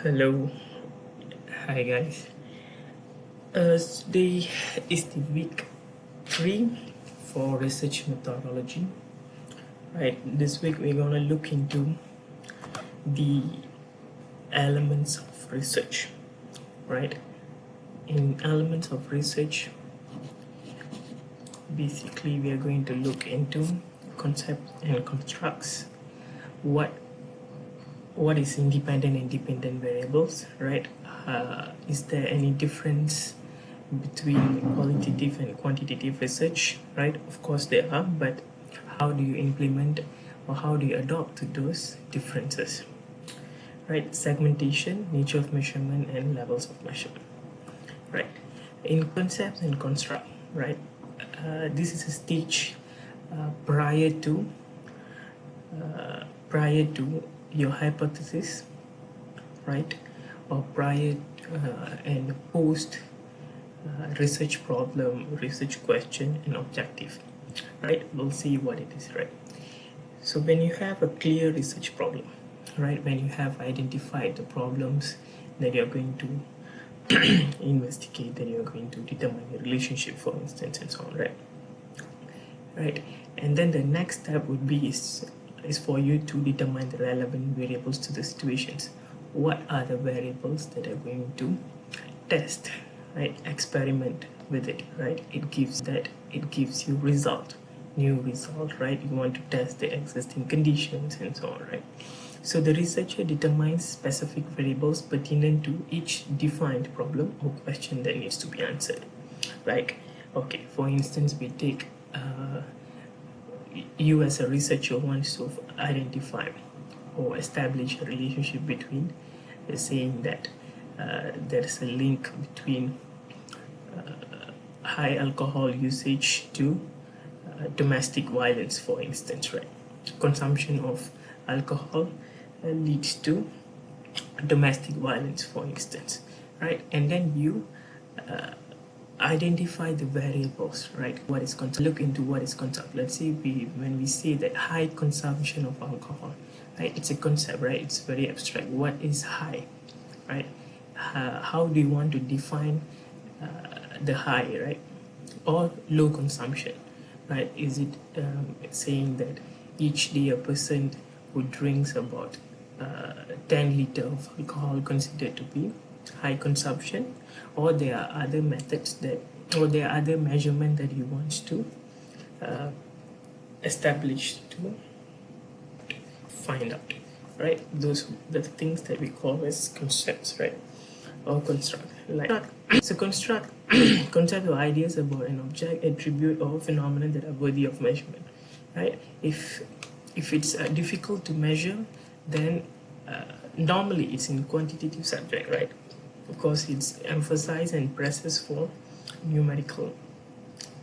Hello, hi guys. Today is the week 3 for research methodology. Right, this week we're gonna look into the elements of research. Right, in elements of research, basically we are going to look into concepts and constructs. What is independent and dependent variables? Right, is there any difference between qualitative and quantitative research? Right, of course there are, but how do you implement or how do you adopt those differences? Right, segmentation, nature of measurement, and levels of measurement. Right, in concepts and construct, right, this is a stage prior to your hypothesis, right, or prior and post research problem, research question, and objective. Right, we'll see what it is. Right, so when you have a clear research problem, right, when you have identified the problems that you're going to investigate, that you're going to determine the relationship, for instance, and so on. Right, and then the next step would be is for you to determine the relevant variables to the situations. What are the variables that are going to test? Right, experiment with it. Right, it gives you result, new result. Right, you want to test the existing conditions and so on. Right, so the researcher determines specific variables pertinent to each defined problem or question that needs to be answered. Right, okay, for instance, we take you as a researcher wants to identify or establish a relationship between saying that there's a link between high alcohol usage to domestic violence, for instance. Right, consumption of alcohol leads to domestic violence, for instance. Right, and then you identify the variables. Right, what is look into what is concept. Let's say when we say that high consumption of alcohol, right, it's a concept. Right, it's very abstract. What is high? Right, how do you want to define the high? Right, or low consumption? Right, is it saying that each day a person who drinks about 10 liters of alcohol considered to be high consumption, or there are other methods that, or there are other measurement that you want to establish to find out. Right, those the things that we call as concepts. Right, or construct. Like so construct concept or ideas about an object, attribute, or phenomenon that are worthy of measurement. Right, if it's difficult to measure, then normally it's in quantitative subject. Right, of course it's emphasized and presses for numerical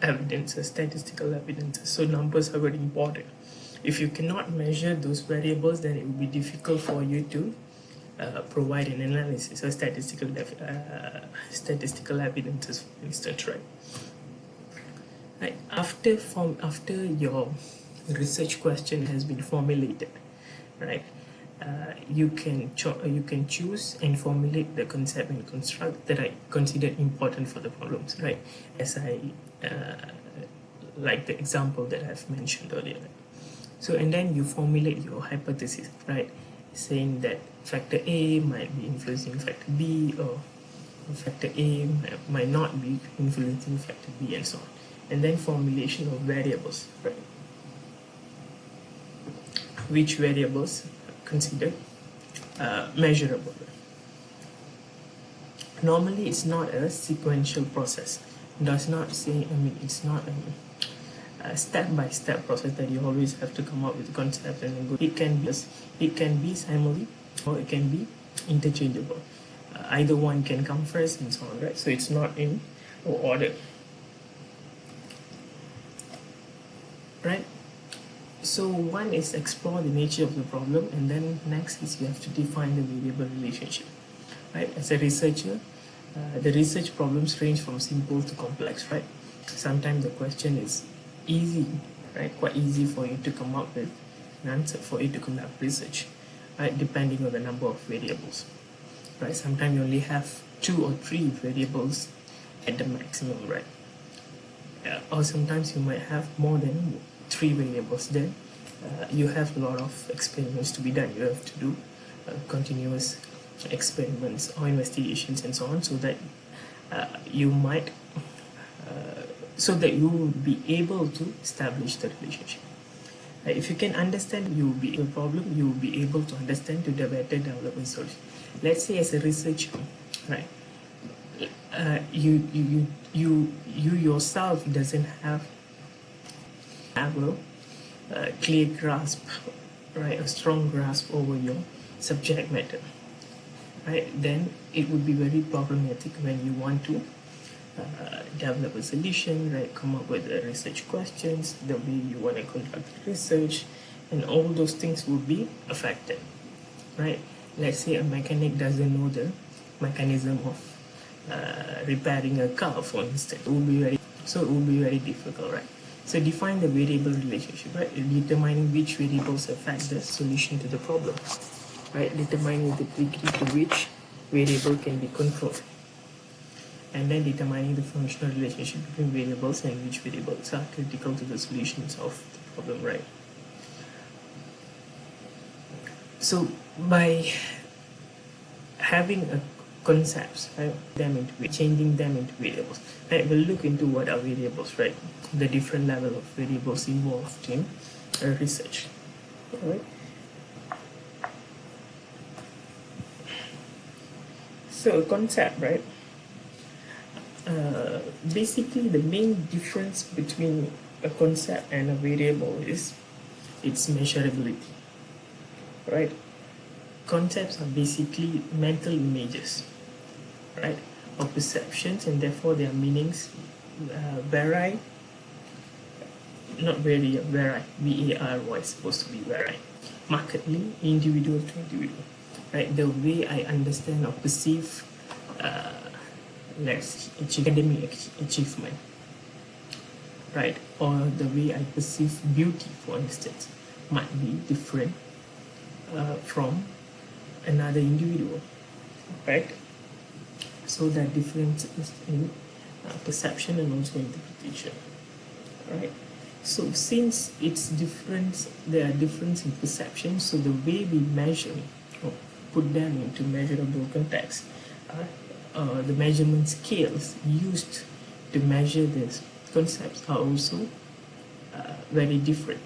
evidence, statistical evidence. So numbers are very important. If you cannot measure those variables, then it will be difficult for you to provide an analysis or statistical evidences, for instance. Right, after your research question has been formulated, right, you can choose and formulate the concept and construct that are considered important for the problems. Right, as I like the example that I've mentioned earlier. So and then you formulate your hypothesis. Right, saying that factor A might be influencing factor B, or factor A might not be influencing factor B, and so on. And then formulation of variables. Right, which variables are considered measurable. Normally it's not a sequential process. Does not say, it's not a step-by-step process that you always have to come up with concepts and then go. It can be simultaneous, or it can be interchangeable. Either one can come first and so on. Right, so it's not in order. Right, so one is explore the nature of the problem, and then next is you have to define the variable relationship. Right, as a researcher, the research problems range from simple to complex. Right, sometimes the question is easy, right, quite easy for you to come up with an answer, for you to conduct research, right, depending on the number of variables. right? Sometimes you only have 2 or 3 variables at the maximum, right? Or sometimes you might have more than 3 variables. Then you have a lot of experiments to be done. You have to do continuous experiments or investigations and so on, so that you might so that you will be able to establish the relationship. If you can understand, you will be a problem, you will be able to understand to better develop a solution. Let's say as a researcher, right? You yourself doesn't have a clear grasp, right? A strong grasp over your subject matter, right? Then it would be very problematic when you want to develop a solution, right? Come up with research questions, the way you want to conduct research, and all those things will be affected, right? Let's say a mechanic doesn't know the mechanism of repairing a car, for instance. It will be very difficult, right? So define the variable relationship, right? Determining which variables affect the solution to the problem, right? Determining the degree to which variable can be controlled, and then determining the functional relationship between variables and which variables are critical to the solutions of the problem, right? So by having a concepts, right, changing them into variables, right? We'll look into what are variables, right? The different level of variables involved in research, all right? So a concept, right? Basically, the main difference between a concept and a variable is its measurability, right? Concepts are basically mental images, right, or perceptions, and therefore their meanings vary, not vary, vary, V-A-R-Y, supposed to be vary, markedly, individual to individual, right? The way I understand or perceive academic achievement, right, or the way I perceive beauty, for instance, might be different from another individual, right? So that difference is in perception and also interpretation, right? So since it's different, there are differences in perception, so the way we measure or put them into measurable context, the measurement scales used to measure these concepts are also very different.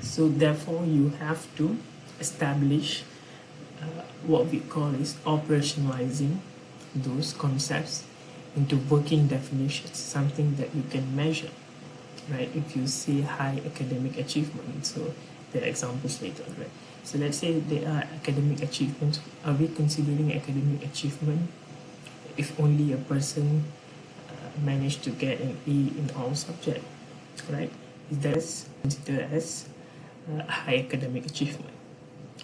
So therefore you have to establish what we call is operationalizing those concepts into working definitions, something that you can measure, right? If you say high academic achievement, so there are examples later, right? So let's say there are academic achievements. Are we considering academic achievement if only a person managed to get an A in all subjects, right? Is that considered as high academic achievement,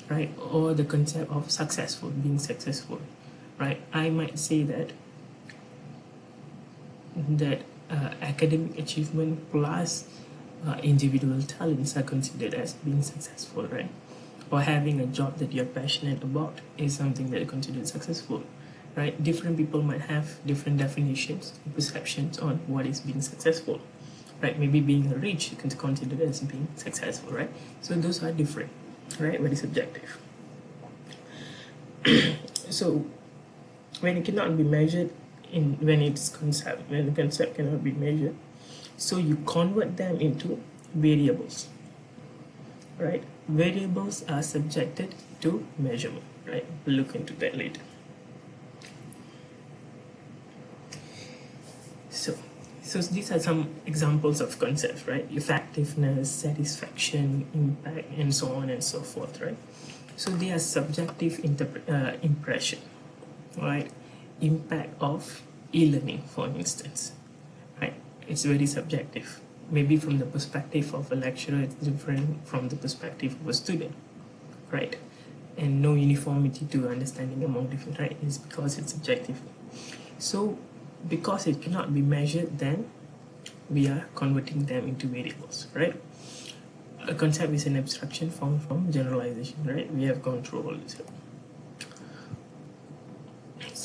right? Or the concept of successful, being successful, right? I might say that academic achievement plus individual talents are considered as being successful, right? Or having a job that you're passionate about is something that is considered successful, right? Different people might have different definitions, perceptions on what is being successful, right? Maybe being rich is considered as being successful, right? So those are different, right? Very subjective. So when it cannot be measured when the concept cannot be measured, so you convert them into variables, right? Variables are subjected to measurement, right? We'll look into that later. So these are some examples of concepts, right? Effectiveness, satisfaction, impact, and so on and so forth, right? So they are subjective impression, right? Impact of e-learning, for instance, right? It's very subjective. Maybe from the perspective of a lecturer, it's different from the perspective of a student, right? And no uniformity to understanding among different, right? It's because it's subjective. So because it cannot be measured, then we are converting them into variables, right? A concept is an abstraction formed from generalization, right? We have gone through all this.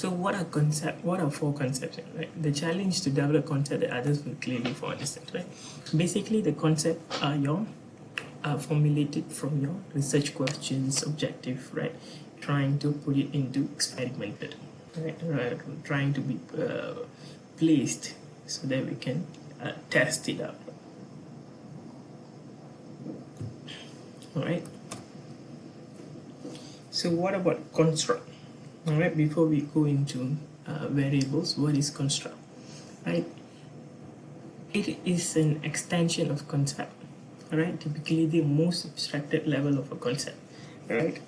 So what are four concepts, right? The challenge to develop concept that others will clearly understand, right? Basically, the concepts are formulated from your research questions, objective, right? Trying to put it into experimented, right? Trying to be placed so that we can test it out. All right. So what about construct? All right. Before we go into variables, what is construct? Right. It is an extension of concept. All right. Typically, the most abstracted level of a concept. Right.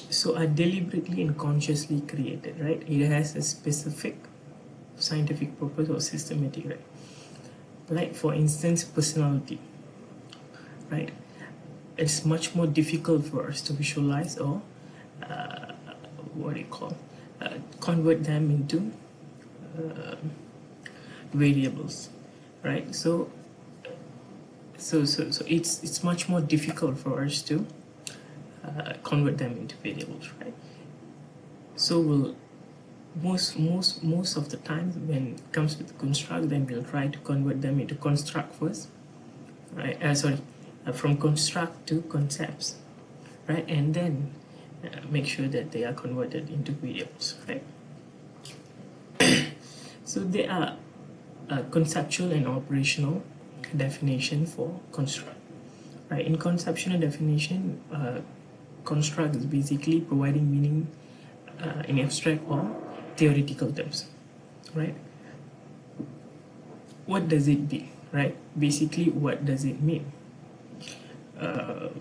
So are deliberately and consciously created. Right. It has a specific scientific purpose or systematic. Right. Like for instance, personality. Right. It's much more difficult for us to visualize or what do you call convert them into variables, right? So it's much more difficult for us to convert them into variables, right? So we'll most of the time when it comes with construct, then we'll try to convert them into construct first, right? From construct to concepts, right? And then make sure that they are converted into variables, right? So there are conceptual and operational definition for construct, right? In conceptual definition, construct is basically providing meaning in abstract or theoretical terms, right? What does it mean, right? Basically, what does it mean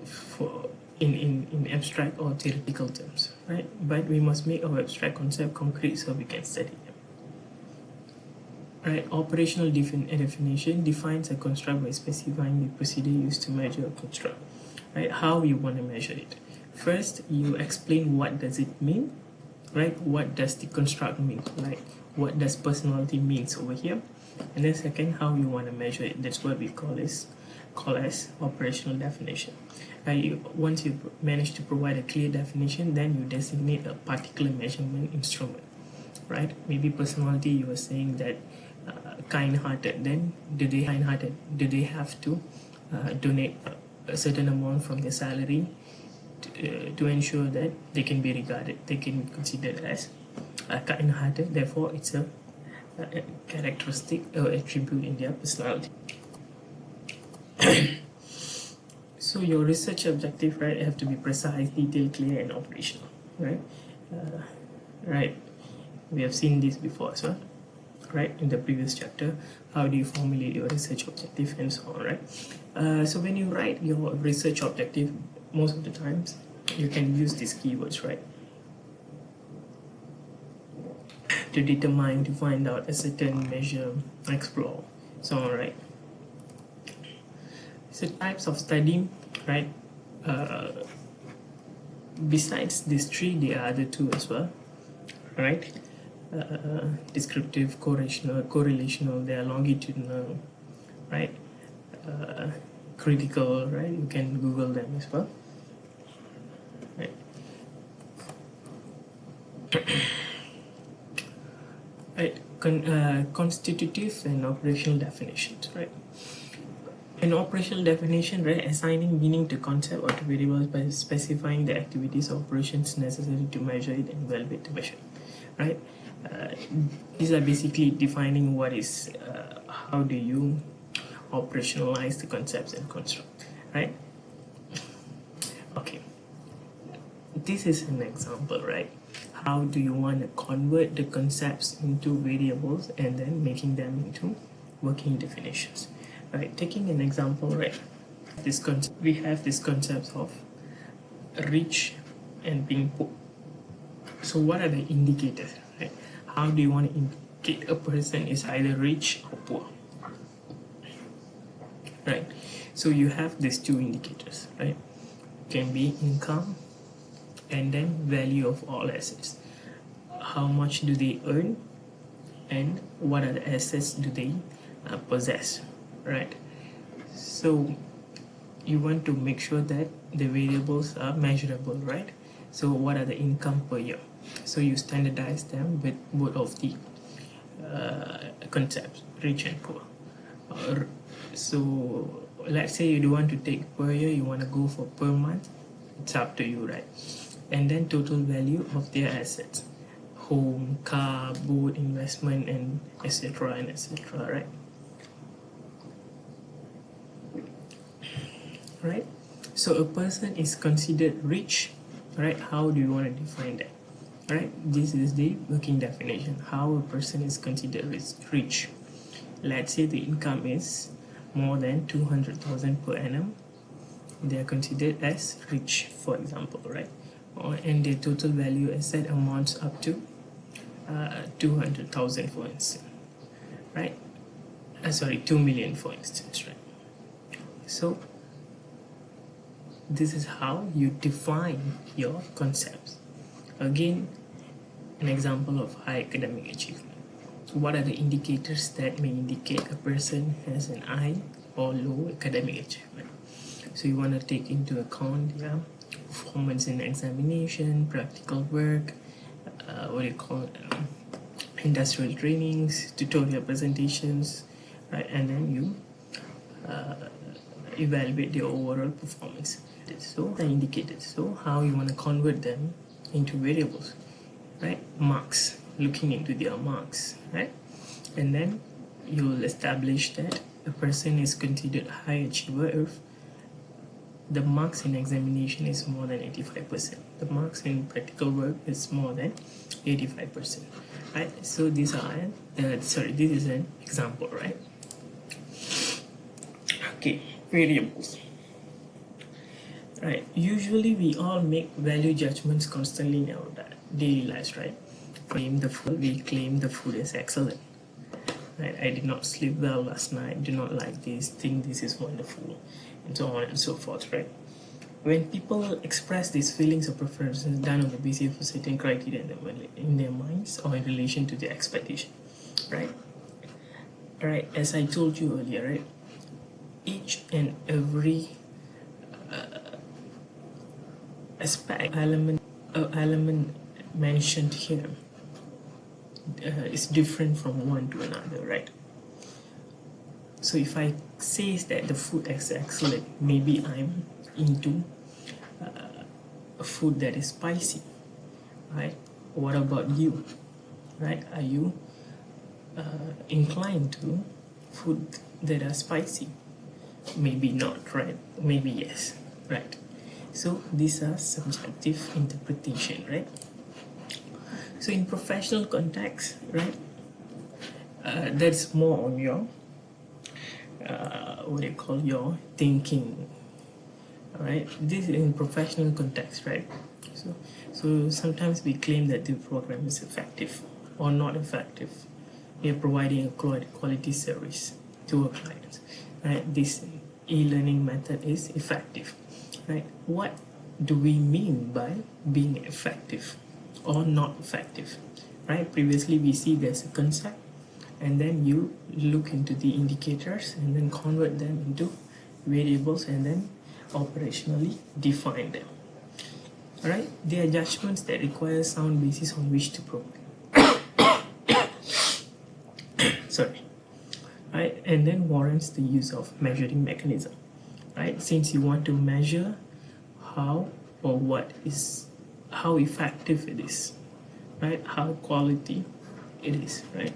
for in abstract or theoretical terms, right? But we must make our abstract concept concrete so we can study them. Right, operational definition defines a construct by specifying the procedure used to measure a construct. Right, how you want to measure it. First, you explain what does it mean. Right, what does the construct mean? Like, what does personality means over here? And then second, how you want to measure it. That's what we call as operational definition. Once you manage to provide a clear definition, then you designate a particular measurement instrument. Right, maybe personality, you were saying that kind-hearted, then do they have to donate a certain amount from their salary to ensure that they can be regarded, they can be considered as kind-hearted, therefore it's a characteristic or attribute in their personality. So your research objective, right, have to be precise, detailed, clear, and operational, right? Right, we have seen this before as well, right, in the previous chapter. How do you formulate your research objective and so on, right? So when you write your research objective, most of the times you can use these keywords, right, to determine, to find out a certain measure, explore, so on, right? So types of study, right, besides these three, there are other two as well, right? Descriptive, correlational, they are longitudinal, right? Critical, right? You can Google them as well, right? Right. Constitutive and operational definitions, right? An operational definition, right, assigning meaning to concept or to variables by specifying the activities or operations necessary to measure it and evaluate the measure, right? These are basically defining what is, how do you operationalize the concepts and construct, right? Okay, this is an example, right? How do you want to convert the concepts into variables and then making them into working definitions, right? Taking an example, right? We have this concept of rich and being poor. So what are the indicators, right? How do you want to indicate a person is either rich or poor, right? So you have these two indicators, right? Can be income and then value of all assets. How much do they earn and what are the assets do they possess, right? So you want to make sure that the variables are measurable, right? So what are the income per year? So you standardize them with both of the concepts, rich and poor. So let's say you don't want to take per year, you want to go for per month. It's up to you, right? And then total value of their assets, home, car, boat, investment, and etc. and etc. Right? Right. So a person is considered rich, right? How do you want to define that? Right. This is the working definition. How a person is considered rich. Let's say the income is more than 200,000 per annum. They are considered as rich, for example, right? And their total value asset amounts up to 200,000, for instance, right? 2 million, for instance, right? So this is how you define your concepts. Again, an example of high academic achievement. What are the indicators that may indicate a person has an high or low academic achievement? So you want to take into account their performance in examination, practical work, industrial trainings, tutorial presentations, right? And then you evaluate their overall performance. So the indicators. So how you want to convert them into variables, right? Marks, looking into their marks, right? And then you'll establish that a person is considered high achiever if the marks in examination is more than 85%. The marks in practical work is more than 85%, right? So these are this is an example, right? Okay, variables. Right, usually we all make value judgments constantly in our daily lives, right? We claim the food is excellent. Right? I did not sleep well last night, do not like this, think this is wonderful, and so on and so forth, right? When people express these feelings or preferences done on the basis of certain criteria in their minds or in relation to their expectation, right? Right, as I told you earlier, right? Each and every element mentioned here is different from one to another, right? So if I say that the food is excellent, maybe I'm into a food that is spicy, right? What about you, right? Are you inclined to food that are spicy? Maybe not, right? Maybe yes, right? So these are subjective interpretation, right? So in professional context, right, that's more on your your thinking, right? This is in professional context, right? So sometimes we claim that the program is effective or not effective. We are providing a quality service to our clients, right? This e-learning method is effective, right? What do we mean by being effective or not effective, right? Previously we see there's a concept, and then you look into the indicators and then convert them into variables and then operationally define them. All right, they are judgments that require sound basis on which to provide. Sorry. Right, and then warrants the use of measuring mechanism, right? Since you want to measure how effective it is, right? How quality it is, right?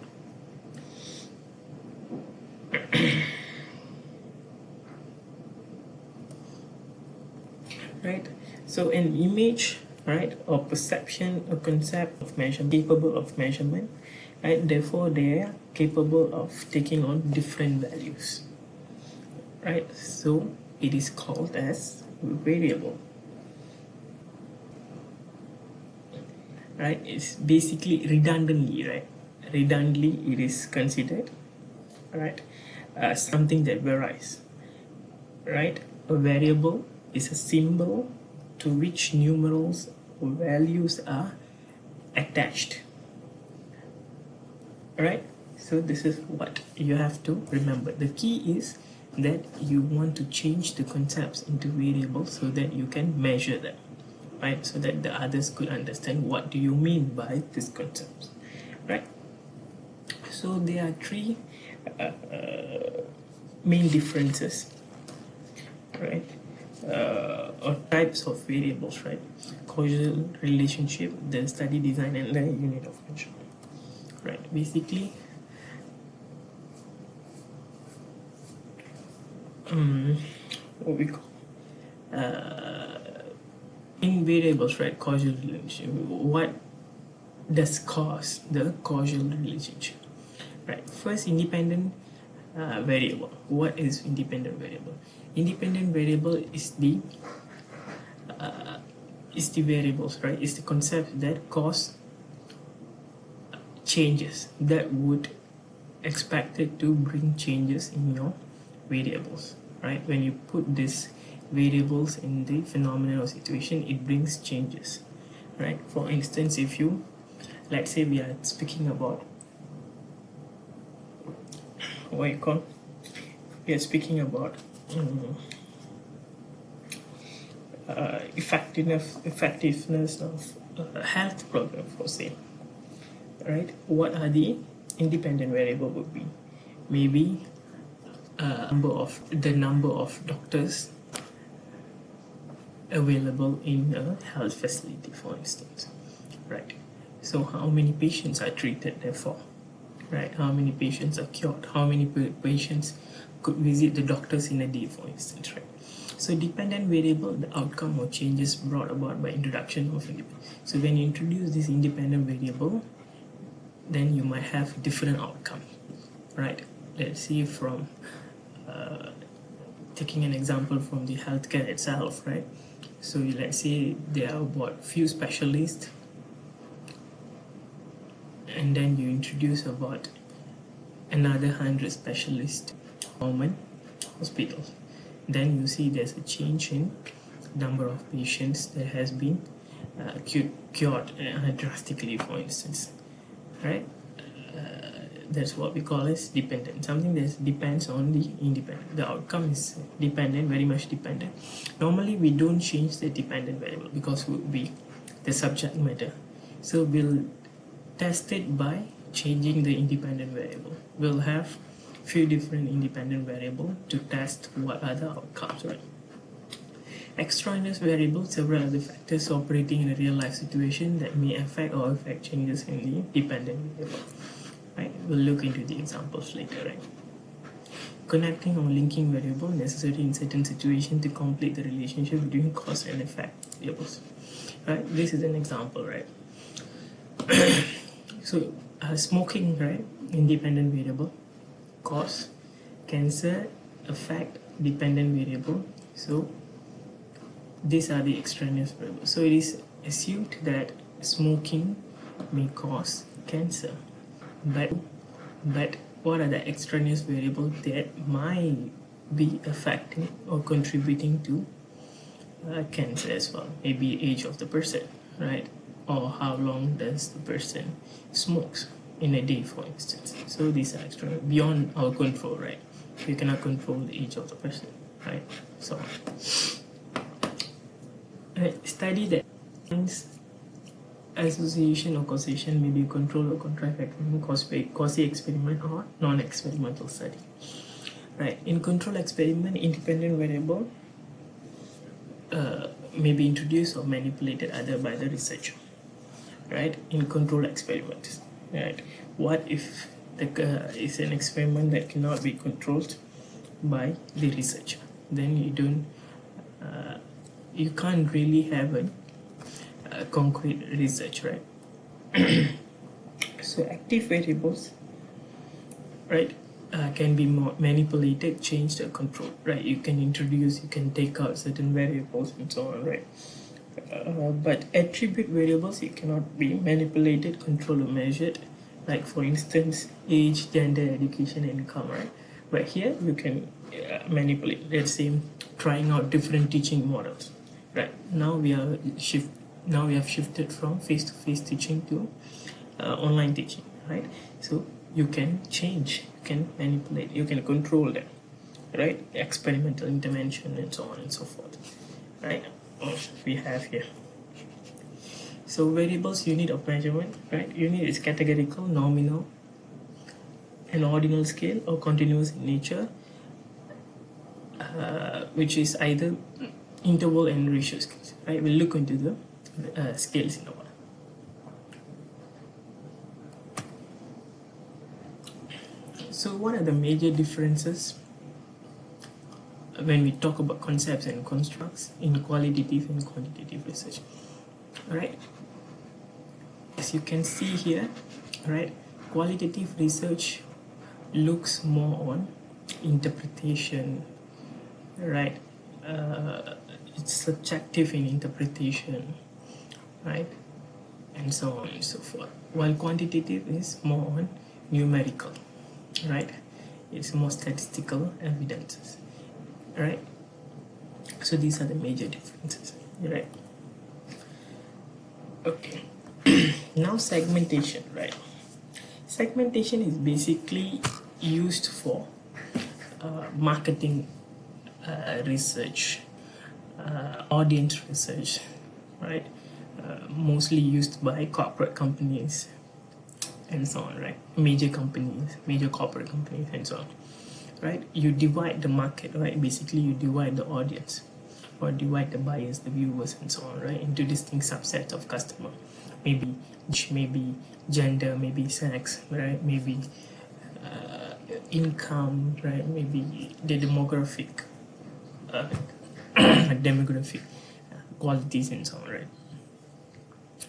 Right, so an image, right, or perception, a concept of measurement, capable of measurement, right? Therefore they are capable of taking on different values, right? So it is called as variable, right? It's basically redundantly, right? Redundantly it is considered, right, something that varies, right? A variable is a symbol to which numerals or values are attached, right? So this is what you have to remember. The key is that you want to change the concepts into variables so that you can measure them, right? So that the others could understand what do you mean by these concepts, right? So there are three main differences, right? Or types of variables, right? Causal, relationship, the study design, and the unit of measurement, right? Basically, what we call in variables, right? Causal relationship. What does cause the causal relationship, right? First, independent variable. What is independent variable? Independent variable is the variables, right? It's the concept that cause changes, that would expected to bring changes in your variables, right? When you put these variables in the phenomenon or situation, it brings changes, right? For instance, if you, let's say we are speaking about what you call, we are speaking about effectiveness of a health program, for say, right? What are the independent variable would be? Maybe the number of doctors available in a health facility, for instance, right? So how many patients are treated, therefore, right? How many patients are cured? How many patients could visit the doctors in a day, for instance, right? So dependent variable, the outcome or changes brought about by introduction of independent. So when you introduce this independent variable, then you might have different outcome, right? Let's see from taking an example from the healthcare itself, right? So let's say there are about few specialists, and then you introduce about another 100 specialists common hospitals. Then you see there's a change in number of patients that has been cured drastically, for instance, right? That's what we call as dependent, something that depends on the independent. The outcome is dependent, very much dependent. Normally we don't change the dependent variable because it would be the subject matter, so we'll test it by changing the independent variable. We'll have few different independent variable to test what are the outcomes, right? Extraneous variables, several other factors operating in a real life situation that may affect or affect changes in the dependent variable, right? We'll look into the examples later, right? Connecting or linking variable necessary in certain situation to complete the relationship between cause and effect variables, right? This is an example, right? So smoking, right? Independent variable. Cause, cancer, effect, dependent variable. So these are the extraneous variables. So it is assumed that smoking may cause cancer, but what are the extraneous variables that might be affecting or contributing to cancer as well? Maybe age of the person, right? Or how long does the person smokes in a day, for instance. So these are extra beyond our control, right? We cannot control the age of the person, right? So a study that finds association or causation may be control or contract experiment, quasi-experiment, or non-experimental study, right? In control experiment, independent variable may be introduced or manipulated either by the researcher, right? In control experiments, right? What if it's an experiment that cannot be controlled by the researcher? Then you can't really have a concrete research, right? So active variables, right, can be more manipulated, changed, or controlled, right? You can introduce, you can take out certain variables and so on, right? But attribute variables, it cannot be manipulated, controlled, or measured. Like for instance, age, gender, education, income, right? But here you can manipulate. Let's say trying out different teaching models, right? Now we have shifted from face-to-face teaching to online teaching, right? So you can change, you can manipulate, you can control them, right? Experimental intervention and so on and so forth, right? We have here. So variables unit of measurement, right? Unit is categorical, nominal, an ordinal scale, or continuous in nature, which is either interval and ratio scales, right? We'll look into the scales in a while. So what are the major differences when we talk about concepts and constructs in qualitative and quantitative research? All right, as you can see here, right, qualitative research looks more on interpretation, right? It's subjective in interpretation, right, and so on and so forth, while quantitative is more on numerical, right? It's more statistical evidences, right? So these are the major differences, right? Okay. Now segmentation, right? Segmentation is basically used for marketing research, audience research, right? Mostly used by corporate companies and so on, right? Major companies, major corporate companies and so on, right? You divide the market, right? Basically you divide the audience or divide the buyers, the viewers and so on, right? Into distinct subsets of customer. Maybe gender, maybe sex, right? Maybe income, right? Maybe the demographic qualities and so on, right?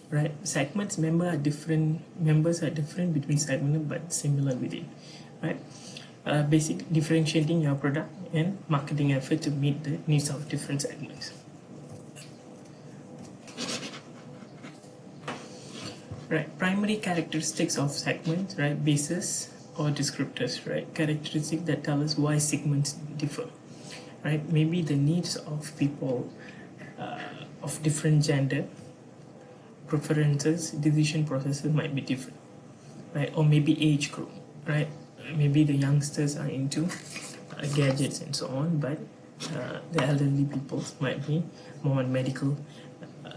Right, segments members are different between segments but similar within, right? Basic differentiating your product and marketing effort to meet the needs of different segments. Right, primary characteristics of segments, right? Bases or descriptors, right? Characteristics that tell us why segments differ, right? Maybe the needs of people of different gender, preferences, decision processes might be different, right? Or maybe age group, right? Maybe the youngsters are into gadgets and so on, but the elderly people might be more on medical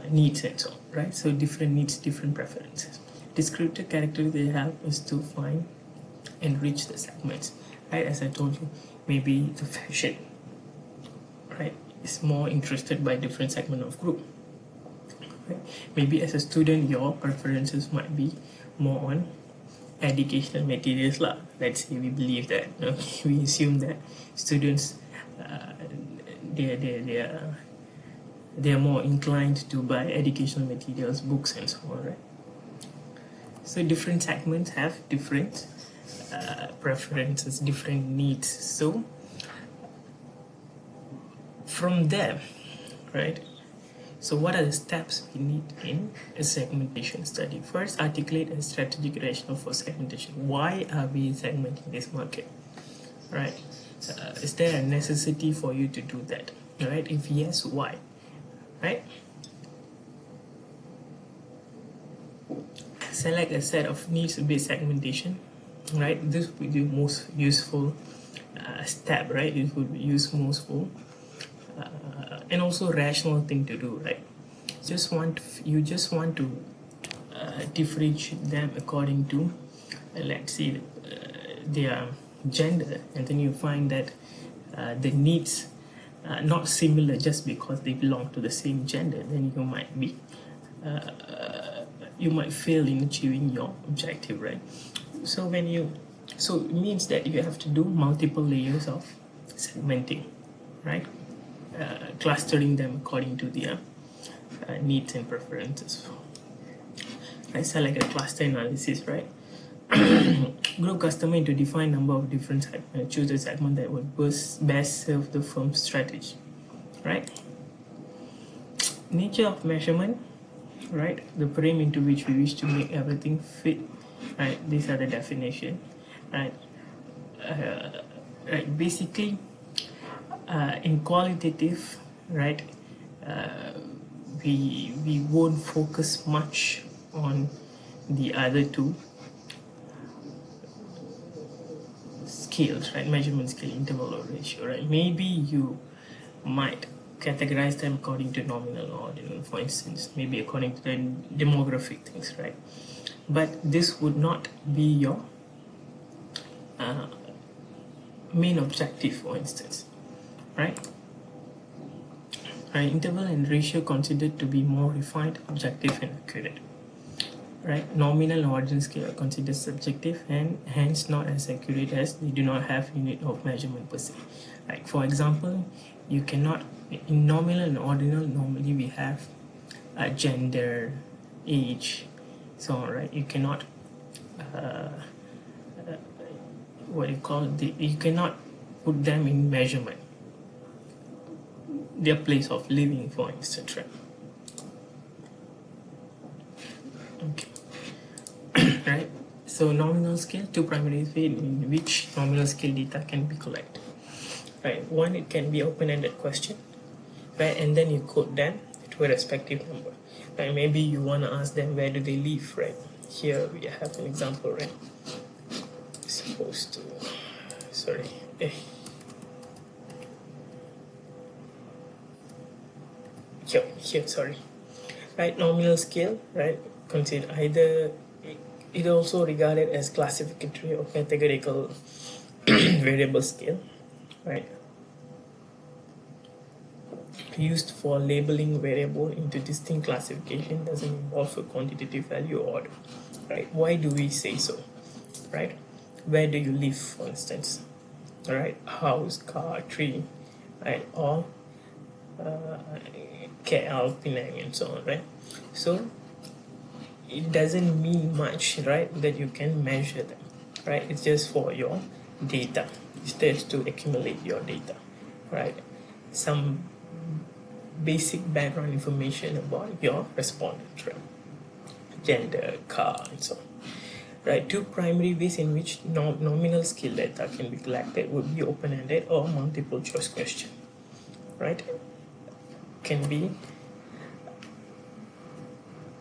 needs and so on, right? So different needs, different preferences. Descriptive characteristics they help us to find and reach the segments, right? As I told you, maybe the fashion, right, is more interested by different segment of group. Right? Maybe as a student, your preferences might be more on educational materials lah. Let's say we believe that, okay? We assume that students they are more inclined to buy educational materials, books and so on, right? So different segments have different preferences, different needs. So from there, right, so what are the steps we need in a segmentation study? First, articulate a strategic rationale for segmentation. Why are we segmenting this market, right? Is there a necessity for you to do that, right? If yes, why, right? Select a set of needs-based segmentation, right? This would be the most useful step, right? It would be useful and also rational thing to do, right? You just want to differentiate them according to let's say their gender, and then you find that the needs are not similar just because they belong to the same gender. Then you might fail in achieving your objective, right? So it means that you have to do multiple layers of segmenting, right? Clustering them according to their needs and preferences. I select a cluster analysis, right? Group customer into defined number of different segments. Choose a segment that would best serve the firm's strategy, right? Nature of measurement, right? The frame into which we wish to make everything fit, right? These are the definition, right? Right. Basically, in qualitative, right, we won't focus much on the other two scales, right? Measurement scale, interval or ratio, right? Maybe you might categorize them according to nominal or ordinal, for instance, maybe according to the demographic things, right? But this would not be your main objective, for instance, right? Interval and ratio considered to be more refined, objective, and accurate. Right? Nominal and ordinal scale are considered subjective and hence not as accurate as they do not have unit of measurement per se. Like for example, you cannot, in nominal and ordinal, normally we have gender, age, so on, right? You cannot you cannot put them in measurement, their place of living, for instance, right? Okay. Right, so nominal scale, two primary ways in which nominal scale data can be collected. Right, one, it can be open-ended question, right, and then you code them to a respective number. Right, maybe you want to ask them where do they live, right? Here we have an example, right? Supposed to, sorry, here, sorry. Right, nominal scale, right, consider either, it also regarded as classificatory or categorical variable scale, right, used for labeling variable into distinct classification, doesn't involve a quantitative value order, right? Why do we say so, right? Where do you live, for instance, house, car, tree, right, or KL, Penang, and so on, right? So it doesn't mean much, right, that you can measure them, right? It's just for your data. It's there to accumulate your data, right? Some basic background information about your respondent, right? Gender, car, and so on. Right, two primary ways in which nominal scale data can be collected would be open-ended or multiple choice question, right? Can be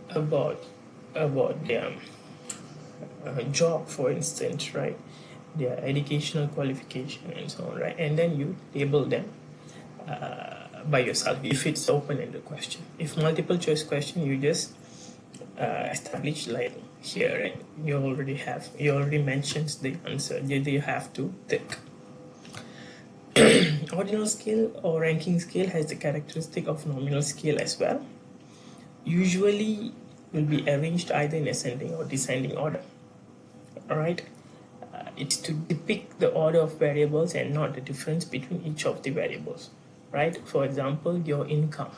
about their job, for instance, right? Their educational qualification and so on, right? And then you label them by yourself if it's open-ended question. If multiple choice question, you just establish, like here, right? You already mentions the answer. You have to tick. Ordinal scale or ranking scale has the characteristic of nominal scale as well. Usually will be arranged either in ascending or descending order. All right, it's to depict the order of variables and not the difference between each of the variables, right? For example, your income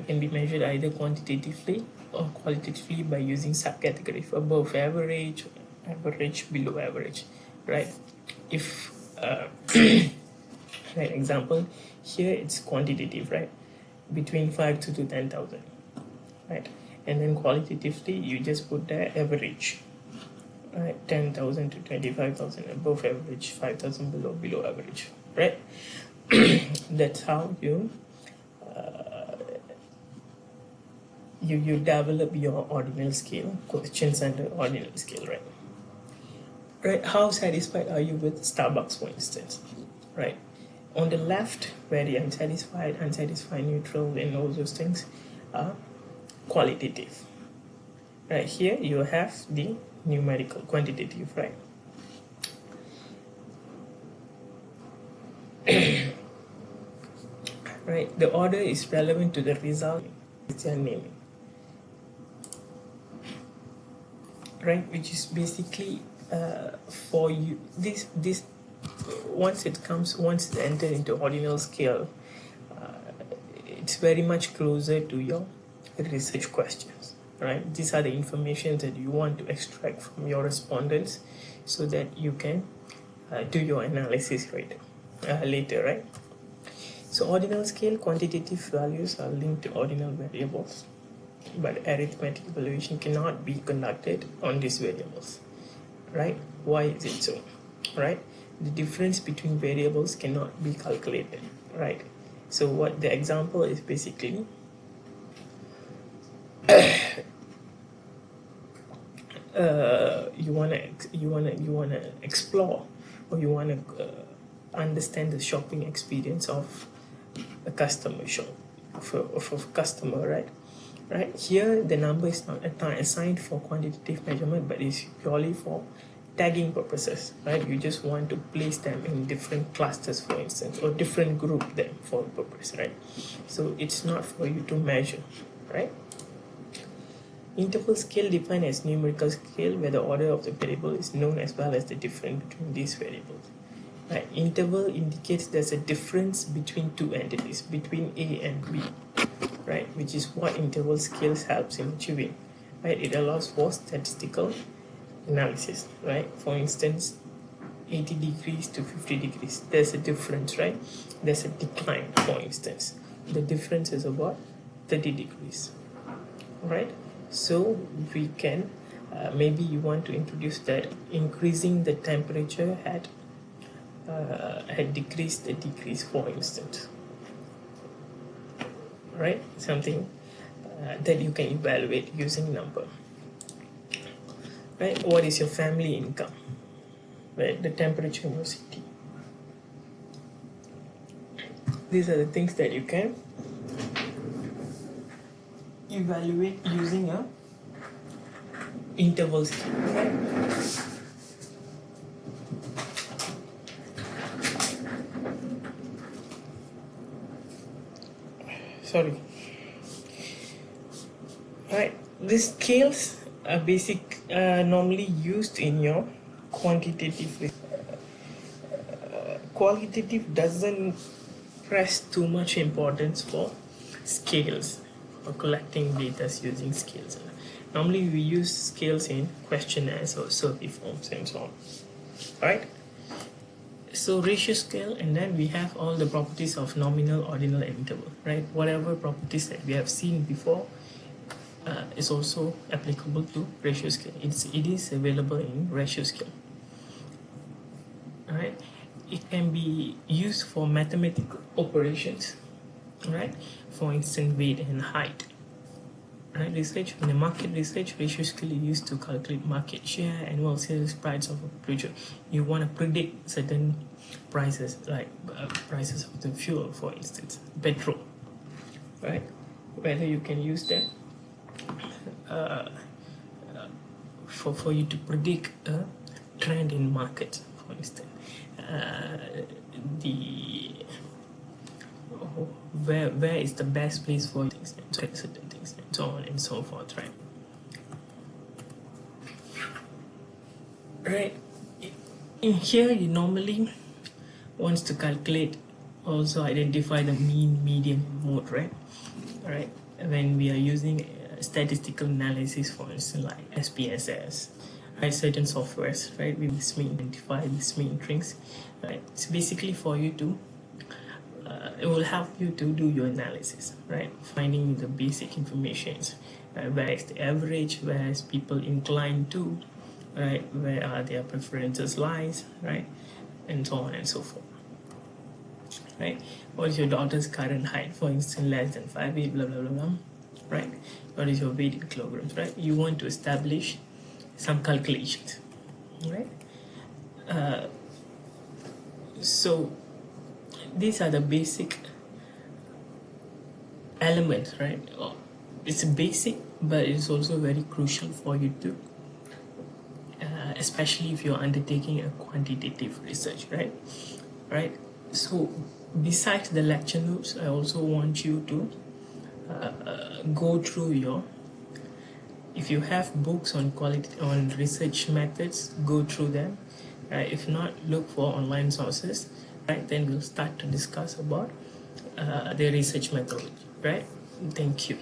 can be measured either quantitatively or qualitatively by using subcategories above average, average, below average, right? If right, example here, it's quantitative, right, between 5 to 10,000, right? And then qualitatively you just put the average, right? 10,000 to 25,000 above average, 5,000 below average, right? That's how you you develop your ordinal scale questions under ordinal scale, right? Right, how satisfied are you with Starbucks, for instance, right? On the left, very unsatisfied, neutral, and all those things are qualitative. Right, here you have the numerical, quantitative, right? Right, the order is relevant to the result, it's your naming, right? Which is basically for you, this once it entered into ordinal scale, it's very much closer to your research questions, right? These are the information that you want to extract from your respondents so that you can do your analysis later, right? So ordinal scale quantitative values are linked to ordinal variables, but arithmetic evaluation cannot be conducted on these variables, right? Why is it so, right? The difference between variables cannot be calculated, right? So what the example is basically, you wanna explore, or you wanna understand the shopping experience of a customer shop of a customer, right here the number is not assigned for quantitative measurement, but it's purely for tagging purposes, right? You just want to place them in different clusters, for instance, or different group them for a purpose, right? So it's not for you to measure, right? Interval scale defined as numerical scale where the order of the variable is known as well as the difference between these variables. Right? Interval indicates there's a difference between two entities, between A and B, right? Which is what interval scales helps in achieving, right? It allows for statistical analysis, right? For instance, 80 degrees to 50 degrees, there's a difference, right? There's a decline, for instance. The difference is about 30 degrees, right? So we can, maybe you want to introduce that increasing the temperature had decreased the degrees, for instance, right? Something that you can evaluate using number, right? What is your family income, right? The temperature in your city. These are the things that you can evaluate using a interval scale, right? Sorry. Right, these scales are normally used in your quantitative. Qualitative doesn't press too much importance for scales or collecting data using scales. Normally we use scales in questionnaires or survey forms and so on, right? So ratio scale, and then we have all the properties of nominal, ordinal, and interval, right? Whatever properties that we have seen before is also applicable to ratio scale. It is available in ratio scale, right? It can be used for mathematical operations, right? For instance, weight and height. Right, research in the market research, ratio scale is used to calculate market share, annual sales price of a producer. You want to predict certain prices, like prices of the fuel, for instance, petrol, right? Whether you can use that for you to predict a trend in markets, for instance, where is the best place for things, certain things, and so on and so forth, right? Right. In here, you normally wants to calculate, also identify the mean, median, mode, right? All right. When we are using statistical analysis, for instance, like SPSS, right? Certain softwares, right? We identify these mean things, right? It's basically for you to it will help you to do your analysis, right? Finding the basic information, where is the average, where is people inclined to, right? Where are their preferences lies, right? And so on and so forth, right? What is your daughter's current height, for instance, less than 5'8", blah blah blah blah, right? What is your weight in kilograms, right? You want to establish some calculations, right? So these are the basic elements, right? It's basic, but it's also very crucial for you to, especially if you're undertaking a quantitative research, right? Right. So besides the lecture notes, I also want you to go through your, if you have books on research methods, go through them. If not, look for online sources, right? Then we'll start to discuss about the research methodology, right? Thank you.